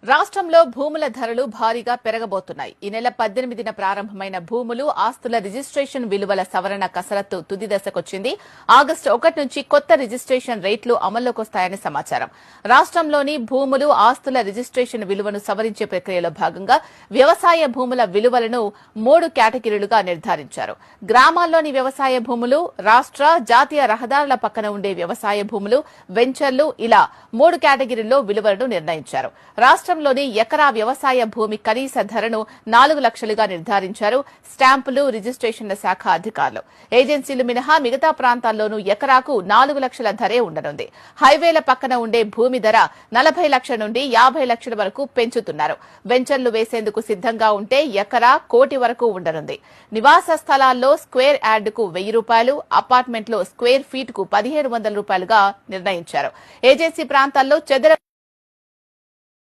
రాష్ట్రంలో భూముల ధరలు భారీగా పెరగబోతున్నాయి. ఈ నెల 18న ప్రారంభమైన భూములు, ఆస్తుల రిజిస్ట్రేషన్ విలువల సవరణ కసరత్తు తుది దశకొచ్చింది. ఆగస్టు 1 నుంచి కొత్త రిజిస్ట్రేషన్ రేట్లు అమల్లోకొస్తాయని సమాచారం. రాష్ట్రంలోని భూములు, ఆస్తుల రిజిస్ట్రేషన్ విలువను సవరించే ప్రక్రియలో భాగంగా వ్యవసాయ భూముల విలువలను 3 కేటగిరీలుగా నిర్ధారించారు. గ్రామాల్లోని వ్యవసాయ భూములు, రాష్ట్ర, జాతీయ రహదారుల పక్కన ఉండే వ్యవసాయ భూములు, వెంచర్లు ఇలా 3 కేటగిరీల్లో విలువలను నిర్ణయించారు. రాష్ట్రంలోని ఎకరా వ్యవసాయ భూమి కనీస ధరను 4 లక్షలుగా నిర్ధారించారు స్టాంపులు, రిజిస్ట్రేషన్ల శాఖ అధికారులు. ఏజెన్సీలు మినహా మిగతా ప్రాంతాల్లోనూ ఎకరాకు 4 లక్షల ధరే ఉండనుంది. హైవేల పక్కన ఉండే భూమి ధర 40 లక్షల నుండి 50 లక్షల వరకు పెంచుతున్నారు. వెంచర్లు వేసేందుకు సిద్ధంగా ఉంటే ఎకరా కోటి వరకు ఉండనుంది. నివాస స్థలాల్లో స్క్వేర్ యార్డుకు 1000 రూపాయలు, అపార్ట్మెంట్లో స్క్వేర్ ఫీట్ కు 1700 రూపాయలుగా నిర్ణయించారు. ఏజెన్సీ ప్రాంతాల్లో చదరపు